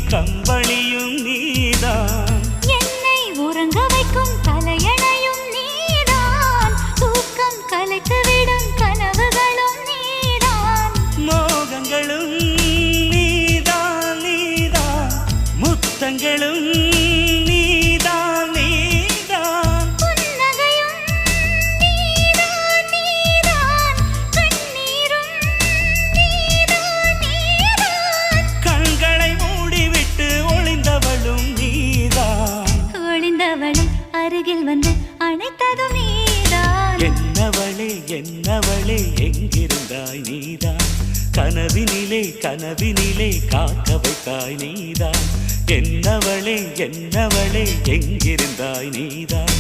கம்பளியும் நீதான், என்னை உறங்க வைக்கும் தலையணையும் நீதான், தூக்கம் கலைத்துவிடும் கனவுகளும் நீதான், மோகங்களும் நீதான் நீதான், முத்தங்களும் நீதான் நீதான், புன்னகையும் நீதான் நீதான், கண்ணீரும் நீதான் நீதான், கண்களை மூடிவிட்டு ஒளிந்தவளும் நீதான், ஒளிந்தவளை அருகில் வந்து அணைத்ததும் நீதான், என்னவளே என்னவளே எங்கிருந்தாய் நீதான், கனவினிலே கனவினிலே காக்க வைத்தாய் நீதான், என்னவளே என்னவளே எங்கிருந்தாய் நீதான்.